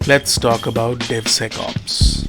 Let's talk about DevSecOps.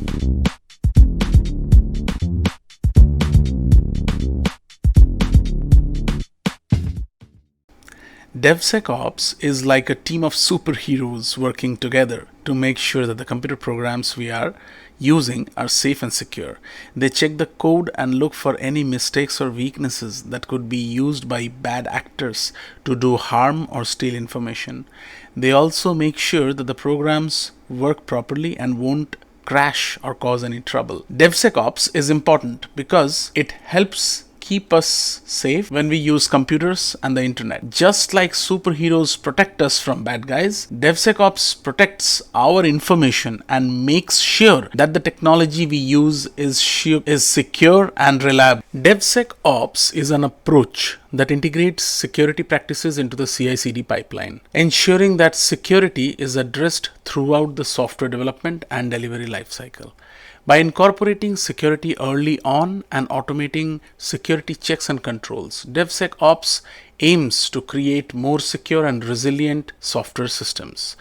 DevSecOps is like a team of superheroes working together to make sure that the computer programs we are using are safe and secure. They check the code and look for any mistakes or weaknesses that could be used by bad actors to do harm or steal information. They also make sure that the programs work properly and won't crash or cause any trouble. DevSecOps is important because it helps keep us safe when we use computers and the internet. Just like superheroes protect us from bad guys, DevSecOps protects our information and makes sure that the technology we use is secure and reliable. DevSecOps is an approach that integrates security practices into the CICD pipeline, ensuring that security is addressed throughout the software development and delivery lifecycle. By incorporating security early on and automating security checks and controls, DevSecOps aims to create more secure and resilient software systems.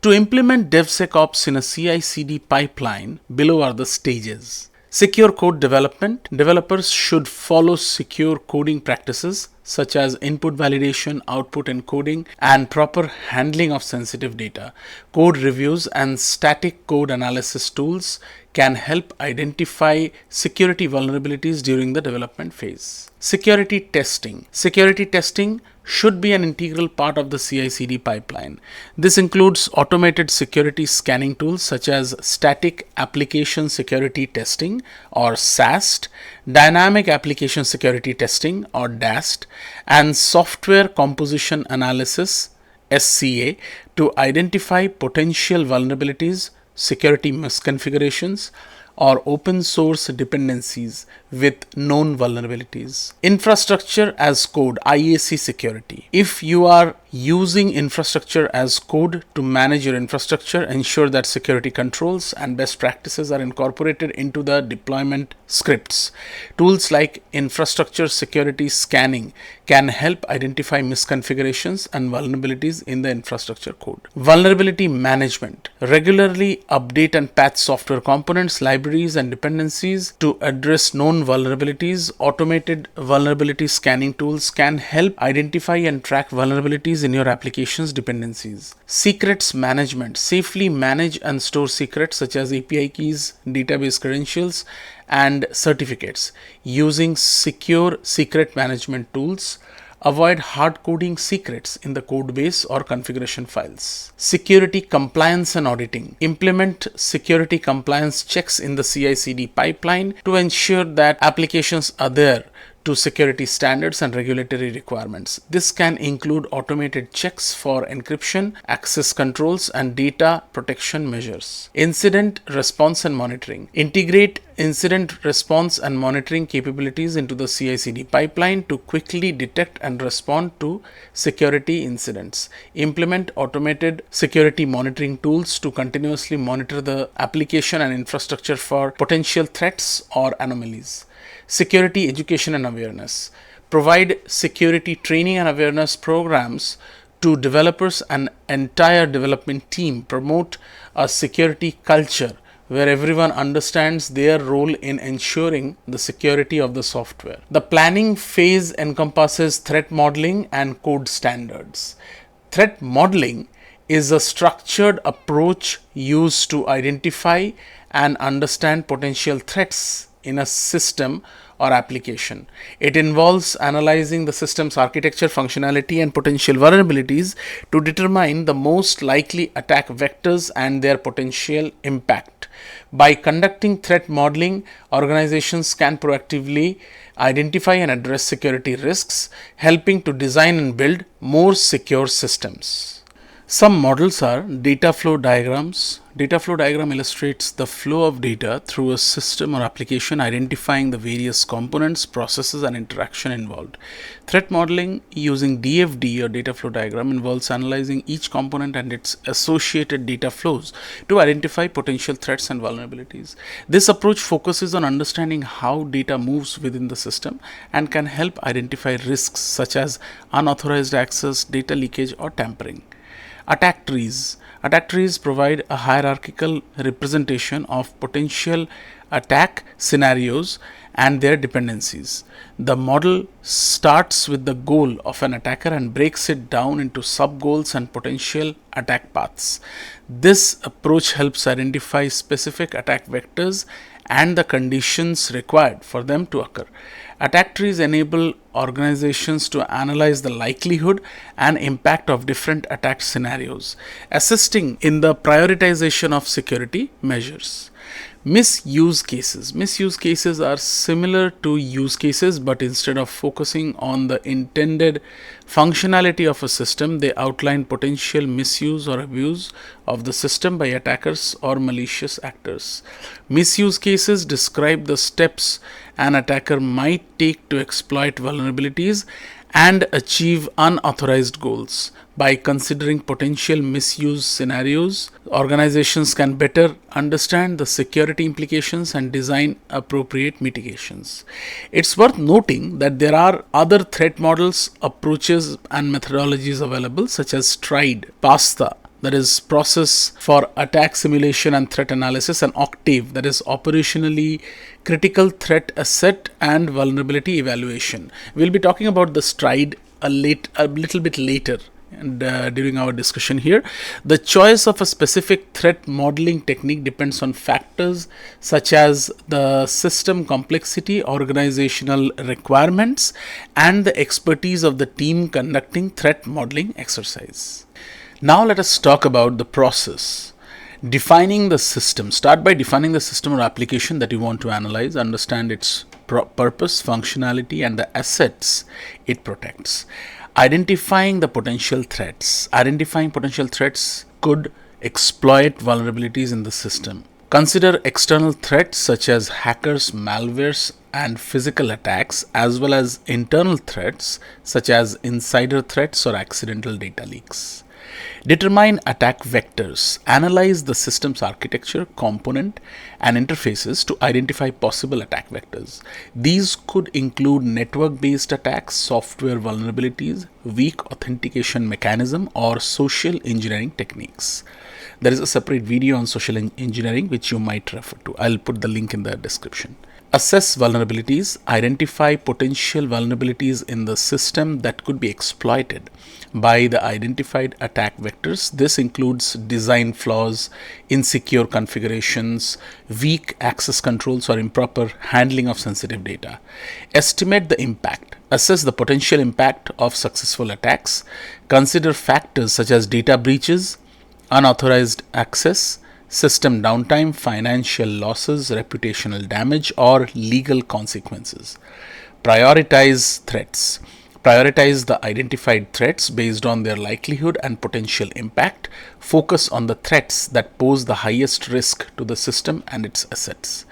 To implement DevSecOps in a CI/CD pipeline, below are the stages. Secure code development. Developers should follow secure coding practices such as input validation, output encoding, and proper handling of sensitive data. Code reviews and static code analysis tools can help identify security vulnerabilities during the development phase. Security testing. Security testing should be an integral part of the CI/CD pipeline. This includes automated security scanning tools such as static application security testing or SAST, dynamic application security testing or DAST, and software composition analysis SCA to identify potential vulnerabilities, security misconfigurations, or open source dependencies with known vulnerabilities. Infrastructure as code, IAC security. If you are using infrastructure as code to manage your infrastructure, ensure that security controls and best practices are incorporated into the deployment scripts. Tools like infrastructure security scanning can help identify misconfigurations and vulnerabilities in the infrastructure code. Vulnerability management. Regularly update and patch software components, libraries, and dependencies to address known vulnerabilities. Automated vulnerability scanning tools can help identify and track vulnerabilities in your application's dependencies. Secrets management. Safely manage and store secrets such as API keys, database credentials, and certificates using secure secret management tools. Avoid hard coding secrets in the code base or configuration files. Security compliance and auditing. Implement security compliance checks in the CI/CD pipeline to ensure that applications adhere to security standards and regulatory requirements. This can include automated checks for encryption, access controls, and data protection measures. Incident response and monitoring. Integrate incident response and monitoring capabilities into the CI/CD pipeline to quickly detect and respond to security incidents. Implement automated security monitoring tools to continuously monitor the application and infrastructure for potential threats or anomalies. Security education and awareness. Provide security training and awareness programs to developers and entire development team. Promote a security culture where everyone understands their role in ensuring the security of the software. The planning phase encompasses threat modeling and code standards. Threat modeling is a structured approach used to identify and understand potential threats in a system or application. It involves analyzing the system's architecture, functionality, and potential vulnerabilities to determine the most likely attack vectors and their potential impact. By conducting threat modeling, organizations can proactively identify and address security risks, helping to design and build more secure systems. Some models are data flow diagrams. Data flow diagram illustrates the flow of data through a system or application, identifying the various components, processes, and interaction involved. Threat modeling using DFD or data flow diagram involves analyzing each component and its associated data flows to identify potential threats and vulnerabilities. This approach focuses on understanding how data moves within the system and can help identify risks such as unauthorized access, data leakage, or tampering. Attack trees. Attack trees provide a hierarchical representation of potential attack scenarios and their dependencies. The model starts with the goal of an attacker and breaks it down into sub-goals and potential attack paths. This approach helps identify specific attack vectors and the conditions required for them to occur. Attack trees enable organizations to analyze the likelihood and impact of different attack scenarios, assisting in the prioritization of security measures. Misuse cases. Misuse cases are similar to use cases, but instead of focusing on the intended functionality of a system, they outline potential misuse or abuse of the system by attackers or malicious actors. Misuse cases describe the steps an attacker might take to exploit vulnerabilities and achieve unauthorized goals. By considering potential misuse scenarios, organizations can better understand the security implications and design appropriate mitigations. It's worth noting that there are other threat models, approaches, and methodologies available, such as STRIDE, PASTA, that is process for attack simulation and threat analysis, and Octave, that is operationally critical threat asset and vulnerability evaluation. We'll be talking about the STRIDE a little bit later and during our discussion here. The choice of a specific threat modeling technique depends on factors such as the system complexity, organizational requirements, and the expertise of the team conducting threat modeling exercise. Now let us talk about the process. Defining the system. Start by defining the system or application that you want to analyze, understand its purpose, functionality, and the assets it protects. Identifying the potential threats. Identifying potential threats could exploit vulnerabilities in the system. Consider external threats such as hackers, malwares, and physical attacks, as well as internal threats such as insider threats or accidental data leaks. Determine attack vectors. Analyze the system's architecture, component, and interfaces to identify possible attack vectors. These could include network-based attacks, software vulnerabilities, weak authentication mechanism, or social engineering techniques. There is a separate video on social engineering which you might refer to. I'll put the link in the description. Assess vulnerabilities. Identify potential vulnerabilities in the system that could be exploited by the identified attack vectors. This includes design flaws, insecure configurations, weak access controls, or improper handling of sensitive data. Estimate the impact. Assess the potential impact of successful attacks. Consider factors such as data breaches, unauthorized access, system downtime, financial losses, reputational damage, or legal consequences. Prioritize threats. Prioritize the identified threats based on their likelihood and potential impact. Focus on the threats that pose the highest risk to the system and its assets.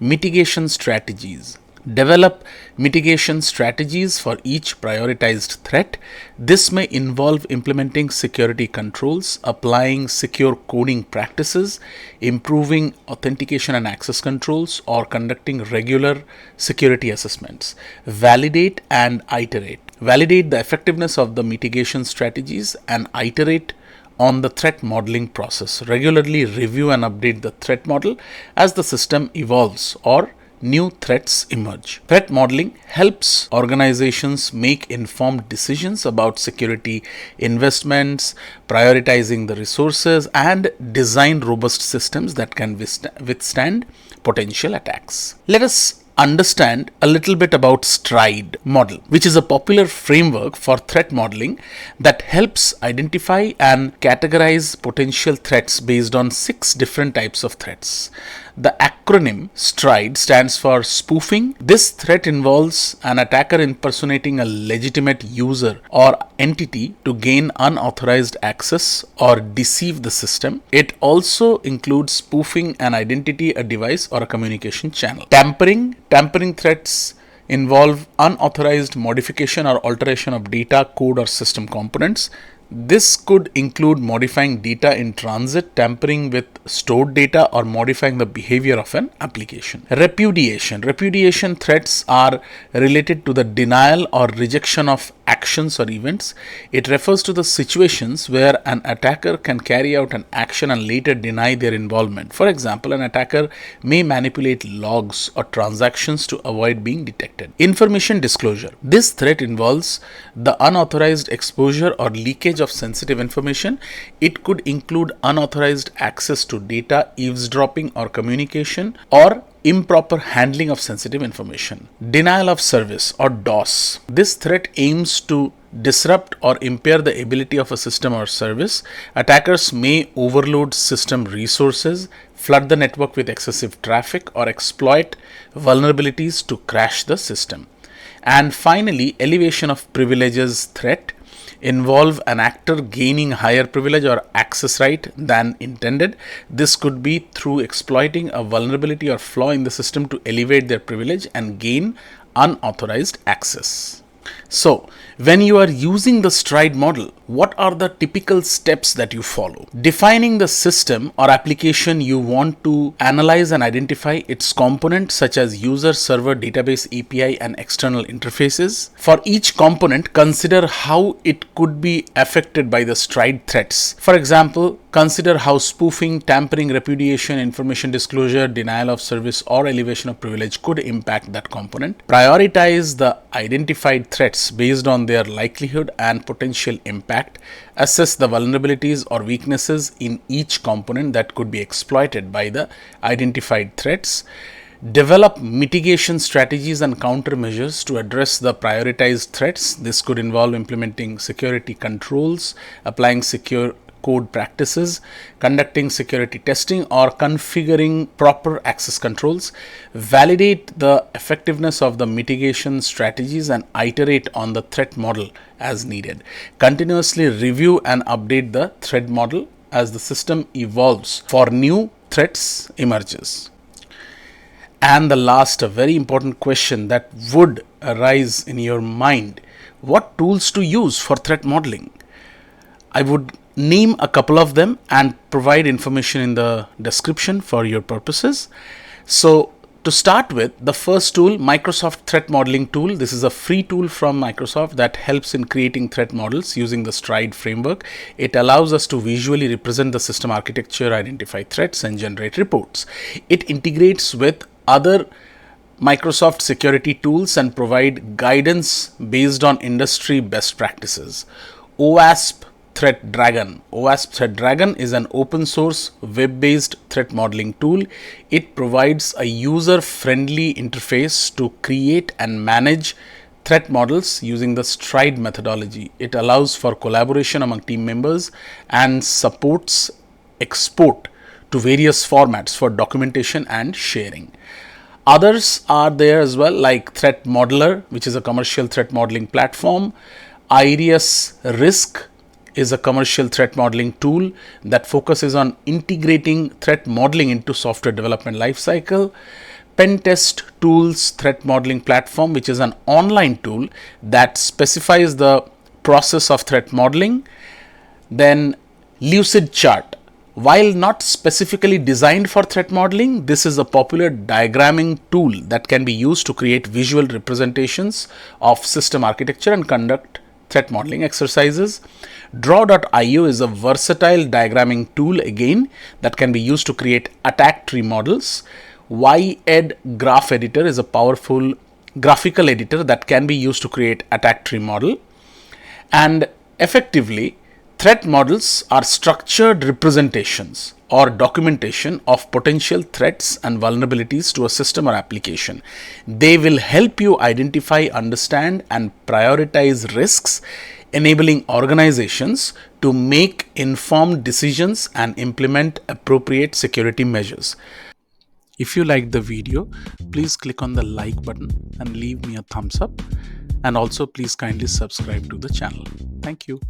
Mitigation strategies. Develop mitigation strategies for each prioritized threat. This may involve implementing security controls, applying secure coding practices, improving authentication and access controls, or conducting regular security assessments. Validate and iterate. Validate the effectiveness of the mitigation strategies and iterate on the threat modeling process. Regularly review and update the threat model as the system evolves or new threats emerge. Threat modeling helps organizations make informed decisions about security investments, prioritizing the resources, and design robust systems that can withstand potential attacks. Let us understand a little bit about STRIDE model, which is a popular framework for threat modeling that helps identify and categorize potential threats based on 6 different types of threats. The acronym STRIDE stands for spoofing. This threat involves an attacker impersonating a legitimate user or entity to gain unauthorized access or deceive the system. It also includes spoofing an identity, a device, or a communication channel. Tampering. Tampering threats involve unauthorized modification or alteration of data, code, or system components. This could include modifying data in transit, tampering with stored data, or modifying the behavior of an application. Repudiation. Repudiation threats are related to the denial or rejection of actions or events. It refers to the situations where an attacker can carry out an action and later deny their involvement. For example, an attacker may manipulate logs or transactions to avoid being detected. Information disclosure. This threat involves the unauthorized exposure or leakage of sensitive information. It could include unauthorized access to data, eavesdropping or communication, or improper handling of sensitive information. Denial of service or DOS. This threat aims to disrupt or impair the ability of a system or service. Attackers may overload system resources, flood the network with excessive traffic, or exploit vulnerabilities to crash the system. And finally, elevation of privileges threat involve an actor gaining higher privilege or access right than intended. This could be through exploiting a vulnerability or flaw in the system to elevate their privilege and gain unauthorized access. So, when you are using the STRIDE model, what are the typical steps that you follow? Defining the system or application you want to analyze and identify its components such as user, server, database, API, and external interfaces. For each component, consider how it could be affected by the STRIDE threats. For example, consider how spoofing, tampering, repudiation, information disclosure, denial of service, or elevation of privilege could impact that component. Prioritize the identified threats based on their likelihood and potential impact. Assess the vulnerabilities or weaknesses in each component that could be exploited by the identified threats. Develop mitigation strategies and countermeasures to address the prioritized threats. This could involve implementing security controls, applying secure code practices, conducting security testing, or configuring proper access controls. Validate the effectiveness of the mitigation strategies and iterate on the threat model as needed. Continuously review and update the threat model as the system evolves for new threats emerges. And the last, a very important question that would arise in your mind: what tools to use for threat modeling? I would name a couple of them and provide information in the description for your purposes. So, to start with, the first tool, Microsoft Threat Modeling Tool. This is a free tool from Microsoft that helps in creating threat models using the STRIDE framework. It allows us to visually represent the system architecture, identify threats, and generate reports. It integrates with other Microsoft security tools and provide guidance based on industry best practices. OWASP Threat Dragon. OWASP Threat Dragon is an open source web-based threat modeling tool. It provides a user-friendly interface to create and manage threat models using the STRIDE methodology. It allows for collaboration among team members and supports export to various formats for documentation and sharing. Others are there as well, like Threat Modeler, which is a commercial threat modeling platform. Iris Risk is a commercial threat modeling tool that focuses on integrating threat modeling into software development lifecycle. Pentest Tools Threat Modeling Platform, which is an online tool that specifies the process of threat modeling. Then Lucid Chart. While not specifically designed for threat modeling, this is a popular diagramming tool that can be used to create visual representations of system architecture and conduct threat modeling exercises. Draw.io is a versatile diagramming tool again that can be used to create attack tree models. YEd Graph Editor is a powerful graphical editor that can be used to create attack tree model. And effectively, threat models are structured representations or documentation of potential threats and vulnerabilities to a system or application. They will help you identify, understand, and prioritize risks, enabling organizations to make informed decisions and implement appropriate security measures. If you liked the video, please click on the like button and leave me a thumbs up. And also please kindly subscribe to the channel. Thank you.